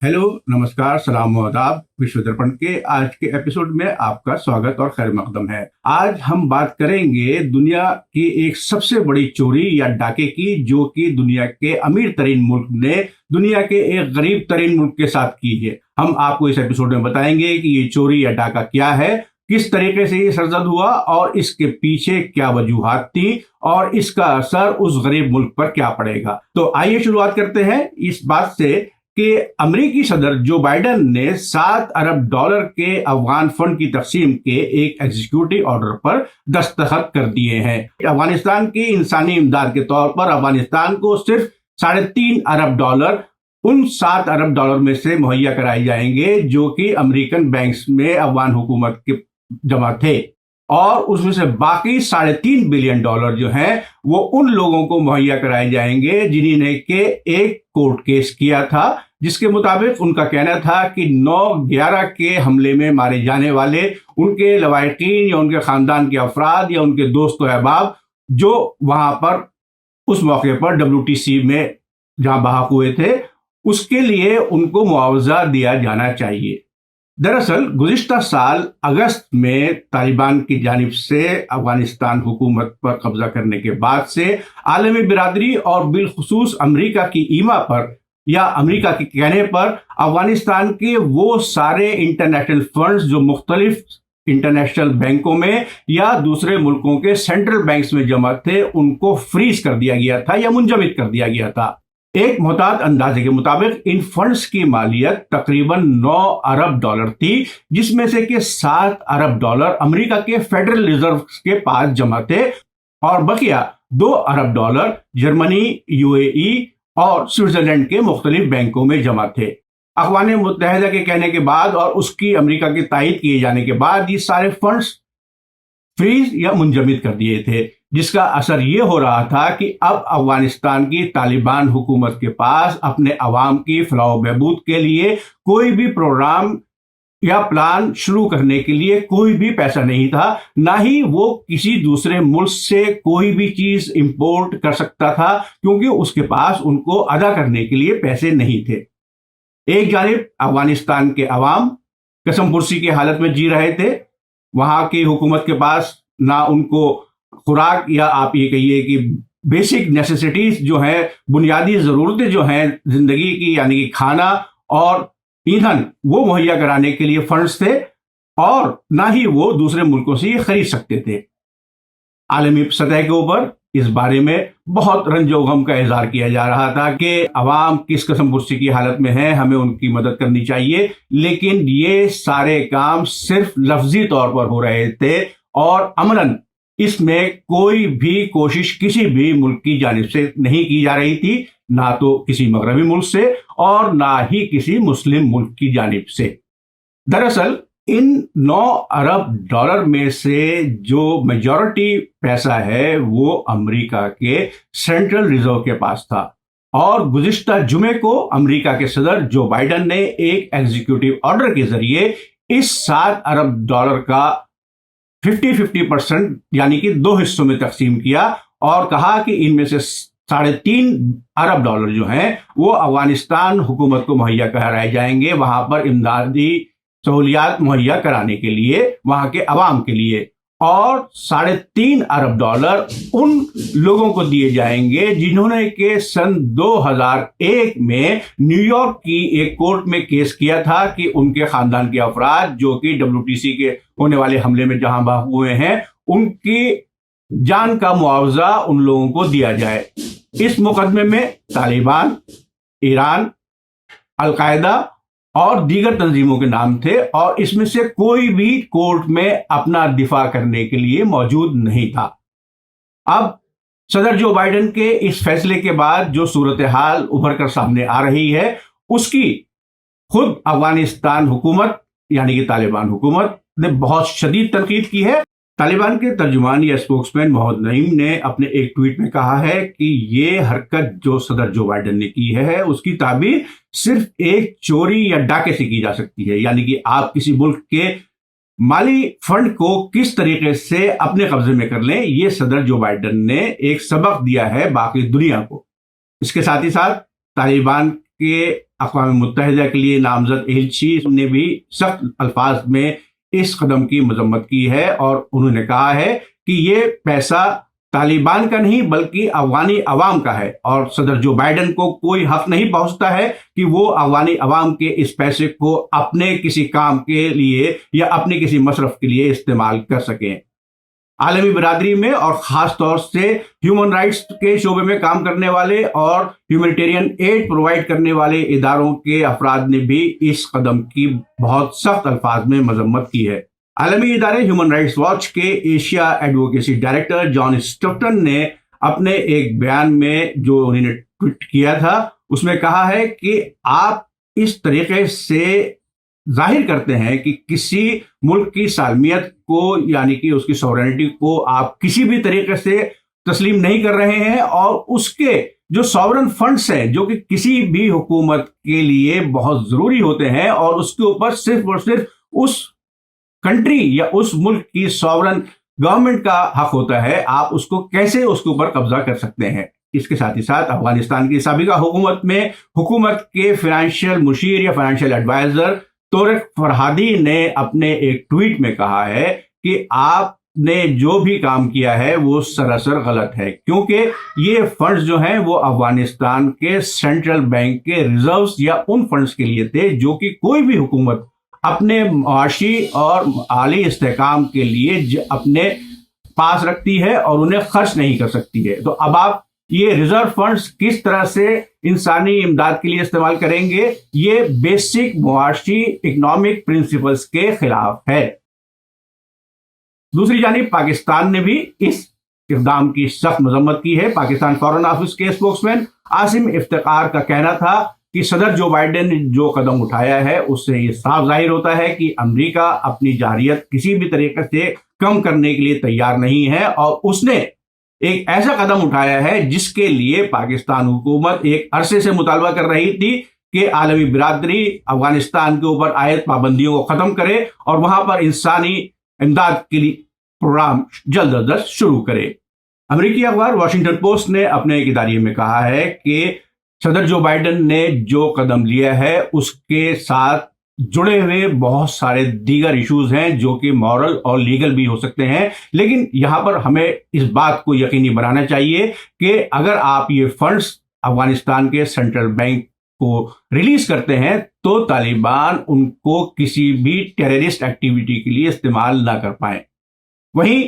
Hello, नमस्कार, सलाम व आदाब। विश्व दर्पण के आज के एपिसोड में आपका स्वागत और खैर मकदम है। आज हम बात करेंगे दुनिया की एक सबसे बड़ी चोरी या डाके की, जो कि दुनिया के अमीर तरीन मुल्क ने दुनिया के एक गरीब तरीन मुल्क के साथ की है। हम आपको इस एपिसोड में बताएंगे कि ये चोरी या डाका क्या है, किस तरीके से ये सरजद हुआ और इसके पीछे क्या वजूहात थी और इसका असर उस गरीब मुल्क पर क्या पड़ेगा। तो आइए शुरुआत करते हैं इस बात से कि अमेरिकी सदर जो बाइडेन ने $7 अरब के अफगान फंड की तकसीम के एक एग्जीक्यूटिव ऑर्डर पर दस्तखत कर दिए हैं। अफगानिस्तान की इंसानी इमदाद के तौर पर अफगानिस्तान को सिर्फ $3.5 अरब उन $7 अरब में से मुहैया कराए जाएंगे जो कि अमेरिकन बैंक्स में अफगान हुकूमत के जमा थे, और उसमें से बाकी $3.5 बिलियन जो हैं वो उन लोगों को मुहैया कराए जाएंगे जिन्होंने के एक कोर्ट केस किया था, जिसके मुताबिक उनका कहना था कि 9/11 के हमले में मारे जाने वाले उनके लवाहिकीन या उनके खानदान के अफराद या उनके दोस्त व अहबाब जो वहां पर उस मौके पर WTC में जहां बहाक हुए थे, उसके लिए उनको मुआवजा दिया जाना चाहिए। दरअसल गुज़िश्ता साल अगस्त में तालिबान की जानिब से अफगानिस्तान हुकूमत पर कब्जा करने के बाद से आलमी बिरादरी और बिलखुसूस अमेरिका की ईमा पर या अमेरिका के कहने पर अफगानिस्तान के वो सारे इंटरनेशनल फंड्स जो मुख्तलिफ इंटरनेशनल बैंकों में या दूसरे मुल्कों के सेंट्रल बैंक्स में जमा थे, उनको फ्रीज कर दिया गया था या मुंजमद कर दिया गया था। एक मोहतात अंदाजे के मुताबिक इन फंड्स की मालियत तकरीबन $9 अरब थी, जिसमें से कि $7 अरब अमेरिका के फेडरल रिजर्व के पास जमा थे और बकिया $2 अरब जर्मनी, UAE और स्विट्जरलैंड के मुख्तलिफ बैंकों में जमा थे। अक़वाम मुत्तहिदा के कहने के बाद और उसकी अमेरिका की तायीद किए जाने के बाद ये सारे फंड्स फ्रीज या मुंजमद कर दिए थे, जिसका असर ये हो रहा था कि अब अफगानिस्तान की तालिबान हुकूमत के पास अपने अवाम की फलाह बहबूद के लिए कोई भी प्रोग्राम या प्लान शुरू करने के लिए कोई भी पैसा नहीं था, ना ही वो किसी दूसरे मुल्क से कोई भी चीज इंपोर्ट कर सकता था, क्योंकि उसके पास उनको अदा करने के लिए पैसे नहीं थे। एक जानिब अफगानिस्तान के अवाम कसम पुरसी की हालत में जी रहे थे। वहां की हुकूमत के पास ना उनको खुराक या आप ये कहिए कि बेसिक नेसेसिटीज जो है, बुनियादी ज़रूरतें जो हैं जिंदगी की, यानी कि खाना और ईंधन, वो मुहैया कराने के लिए फंड्स थे, और ना ही वो दूसरे मुल्कों से ये खरीद सकते थे। आलमी सतह के ऊपर इस बारे में बहुत रंजो गम का इजहार किया जा रहा था कि अवाम किस किस्म पुरसी की हालत में है, हमें उनकी मदद करनी चाहिए। लेकिन ये सारे काम सिर्फ लफ्जी तौर पर हो रहे थे और अमलन इसमें कोई भी कोशिश किसी भी मुल्क की जानिब से नहीं की जा रही थी, ना तो किसी मगरबी मुल्क से और ना ही किसी मुस्लिम मुल्क की जानिब से। दरअसल इन $9 अरब में से जो मेजॉरिटी पैसा है वो अमेरिका के सेंट्रल रिजर्व के पास था, और गुज़िश्ता जुमे को अमेरिका के सदर जो बाइडेन ने एक एग्जीक्यूटिव ऑर्डर के जरिए इस $7 अरब का 50-50% यानी कि 2 हिस्सों में तकसीम किया और कहा कि इनमें से $3.5 अरब जो हैं वो अफगानिस्तान हुकूमत को मुहैया कराए जाएंगे, वहां पर इमदादी सहूलियात मुहैया कराने के लिए वहां के अवाम के लिए, और $3.5 अरब उन लोगों को दिए जाएंगे जिन्होंने के सन 2001 में न्यूयॉर्क की एक कोर्ट में केस किया था कि उनके खानदान के अफराद जो कि WTC के होने वाले हमले में जहां बहा हुए हैं, उनकी जान का मुआवजा उन लोगों को दिया जाए। इस मुकदमे में तालिबान, ईरान, अलकायदा और दीगर तंजीमों के नाम थे, और इसमें से कोई भी कोर्ट में अपना दिफा करने के लिए मौजूद नहीं था। अब सदर जो बाइडेन के इस फैसले के बाद जो सूरत हाल उभर कर सामने आ रही है, उसकी खुद अफगानिस्तान हुकूमत यानी कि तालिबान हुकूमत ने बहुत शदीद तनकीद की है। तालिबान के तर्जुमान या स्पोक्समैन मोहम्मद नईम ने अपने एक ट्वीट में कहा है कि ये हरकत जो सदर जो बाइडेन ने की है उसकी ताबीर सिर्फ एक चोरी या डाके से की जा सकती है, यानी कि आप किसी मुल्क के माली फंड को किस तरीके से अपने कब्जे में कर लें, ये सदर जो बाइडेन ने एक सबक दिया है बाकी दुनिया को। इसके साथ ही साथ तालिबान के अक़वाम मुत्तहिदा के लिए नामजद एलची ने भी सख्त अल्फाज में इस कदम की मजम्मत की है और उन्होंने कहा है कि ये पैसा तालिबान का नहीं बल्कि अफगानी अवाम का है और सदर जो बाइडेन को कोई हक नहीं पहुंचता है कि वो अफगानी अवाम के इस पैसे को अपने किसी काम के लिए या अपने किसी मसरफ के लिए इस्तेमाल कर सकें। आलमी बिरादरी में और ख़ास तौर से ह्यूमन राइट्स के शोबे में काम करने वाले और ह्यूमैनिटेरियन एड प्रोवाइड करने वाले इदारों के अफराद ने भी इस कदम की बहुत सख्त अल्फाज में मजम्मत की है। आलमी इदारे ह्यूमन राइट्स वॉच के एशिया एडवोकेसी डायरेक्टर जॉन स्टफ्टन ने अपने एक बयान में जो उन्होंने ट्वीट किया था उसमें कहा है कि आप इस तरीके से जाहिर करते हैं कि किसी मुल्क की सालमियत को यानी कि उसकी सॉवरेनिटी को आप किसी भी तरीके से तस्लीम नहीं कर रहे हैं और उसके जो सॉवरन फंड्स हैं जो कि किसी भी हुकूमत के लिए बहुत जरूरी होते हैं और उसके ऊपर सिर्फ और सिर्फ उस कंट्री या उस मुल्क की सॉवरन गवर्नमेंट का हक होता है, आप उसको कैसे उसके ऊपर कब्जा कर सकते हैं। इसके साथ ही साथ अफगानिस्तान की साबिका हुकूमत में हुकूमत के फाइनेंशियल मुशीर या फाइनेंशियल एडवाइजर तोरिक फरहादी ने अपने एक ट्वीट में कहा है कि आपने जो भी काम किया है वो सरासर गलत है, क्योंकि ये फंड्स जो हैं वो अफगानिस्तान के सेंट्रल बैंक के रिजर्व्स या उन फंड्स के लिए थे जो कि कोई भी हुकूमत अपने मुआशी और आली इस्तेहकाम के लिए अपने पास रखती है और उन्हें खर्च नहीं कर सकती है। तो अब आप ये रिजर्व फंड्स किस तरह से इंसानी इमदाद के लिए इस्तेमाल करेंगे, ये बेसिक मुआशी इकोनॉमिक प्रिंसिपल्स के खिलाफ है। दूसरी जानिब पाकिस्तान ने भी इस इक़दाम की सख्त मजम्मत की है। पाकिस्तान फॉरेन ऑफिस के स्पोक्समैन आसिम इफ्तिकार का कहना था कि सदर जो बाइडेन ने जो कदम उठाया है उससे ये साफ जाहिर होता है कि अमेरिका अपनी जारियत किसी भी तरीके से कम करने के लिए तैयार नहीं है और उसने एक ऐसा कदम उठाया है जिसके लिए पाकिस्तान हुकूमत एक अरसे से मुतालबा कर रही थी कि आलमी बिरादरी अफगानिस्तान के ऊपर आयत पाबंदियों को खत्म करे और वहां पर इंसानी इमदाद के लिए प्रोग्राम जल्द अज जल्द शुरू करे। अमेरिकी अखबार वाशिंगटन पोस्ट ने अपने एक इदारे में कहा है कि सदर जो बाइडेन ने जो कदम लिया है उसके साथ जुड़े हुए बहुत सारे दीगर इश्यूज हैं जो कि मॉरल और लीगल भी हो सकते हैं, लेकिन यहां पर हमें इस बात को यकीनी बनाना चाहिए कि अगर आप ये फंड्स अफगानिस्तान के सेंट्रल बैंक को रिलीज करते हैं तो तालिबान उनको किसी भी टेररिस्ट एक्टिविटी के लिए इस्तेमाल ना कर पाए। वहीं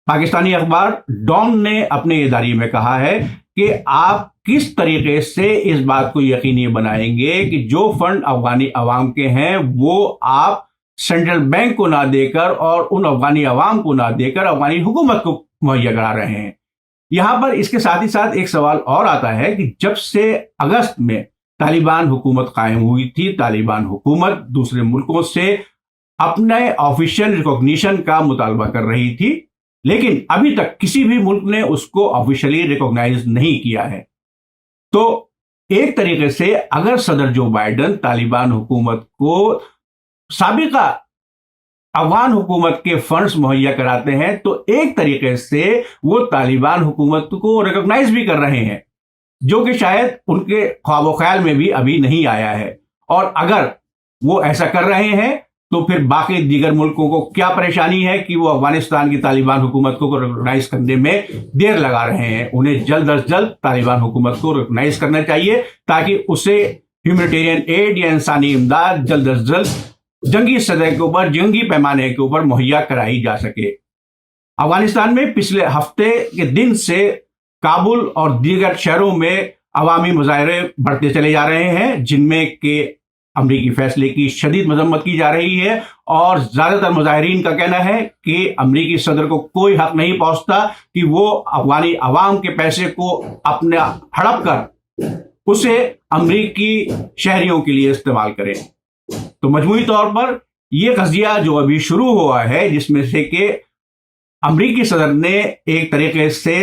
पाकिस्तानी अखबार डॉन ने अपने इदारे में कहा है कि आप किस तरीके से इस बात को यकीनी बनाएंगे कि जो फंड अफगानी अवाम के हैं वो आप सेंट्रल बैंक को ना देकर और उन अफगानी अवाम को ना देकर अफगानी हुकूमत को मुहैया करा रहे हैं। यहां पर इसके साथ ही साथ एक सवाल और आता है कि जब से अगस्त में तालिबान हुकूमत कायम हुई थी, तालिबान हुकूमत दूसरे मुल्कों से अपने ऑफिशियल रिकॉग्निशन का मुतालबा कर रही थी, लेकिन अभी तक किसी भी मुल्क ने उसको ऑफिशियली रिकॉग्नाइज नहीं किया है। तो एक तरीके से अगर सदर जो बाइडेन तालिबान हुकूमत को साबिका अफगान हुकूमत के फंड्स मुहैया कराते हैं तो एक तरीके से वो तालिबान हुकूमत को रिकॉग्नाइज भी कर रहे हैं, जो कि शायद उनके ख्वाब ख्याल में भी अभी नहीं आया है। और अगर वो ऐसा कर रहे हैं तो फिर बाकी दीगर मुल्कों को क्या परेशानी है कि वो अफगानिस्तान की तालिबान हुकूमत को रिकॉग्नाइज करने में देर लगा रहे हैं। उन्हें जल्द अज जल्द तालिबान हुकूमत को रिकॉग्नाइज करना चाहिए ताकि उसे ह्यूमैनिटेरियन एड या इंसानी इमदाद जल्द अज जल्द जंगी सतह के ऊपर, जंगी पैमाने के ऊपर मुहैया कराई जा सके। अफगानिस्तान में पिछले हफ्ते के दिन से काबुल और दीगर शहरों में अवामी मुजाहरे बढ़ते चले जा रहे हैं, जिनमें के अमरीकी फैसले की शदीद मजम्मत की जा रही है और ज्यादातर मुजाहिरीन का कहना है कि अमरीकी सदर को कोई हक नहीं पहुंचता कि वो अफगानी अवाम के पैसे को अपने हड़प कर उसे अमरीकी शहरियों के लिए इस्तेमाल करें। तो मजमूई तौर पर यह कजिया जो अभी शुरू हुआ है, जिसमें से कि अमरीकी सदर ने एक तरीके से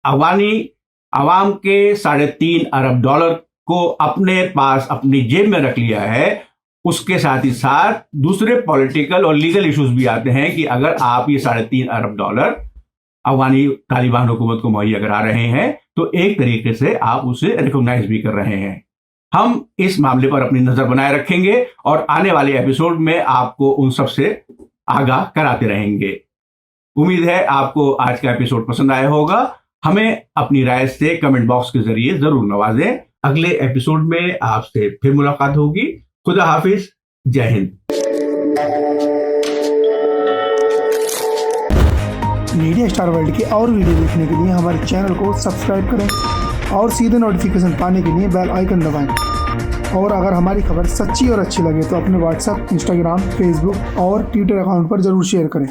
अफगानी अवाम के $3.5 अरब को अपने पास अपनी जेब में रख लिया है, उसके साथ ही साथ दूसरे पॉलिटिकल और लीगल इश्यूज भी आते हैं कि अगर आप ये $3.5 अरब अफगानी तालिबान हुकूमत को मुहैया करा रहे हैं तो एक तरीके से आप उसे रिकॉग्नाइज भी कर रहे हैं। हम इस मामले पर अपनी नजर बनाए रखेंगे और आने वाले एपिसोड में आपको उन सब से आगाह कराते रहेंगे। उम्मीद है आपको आज का एपिसोड पसंद आया होगा। हमें अपनी राय से कमेंट बॉक्स के जरिए जरूर नवाजें। अगले एपिसोड में आपसे फिर मुलाकात होगी। खुदा हाफिज, जय हिंद। मीडिया स्टार वर्ल्ड के और वीडियो देखने के लिए हमारे चैनल को सब्सक्राइब करें और सीधे नोटिफिकेशन पाने के लिए बेल आइकन दबाएं। और अगर हमारी खबर सच्ची और अच्छी लगे तो अपने व्हाट्सएप, इंस्टाग्राम, फेसबुक और ट्विटर अकाउंट पर जरूर शेयर करें।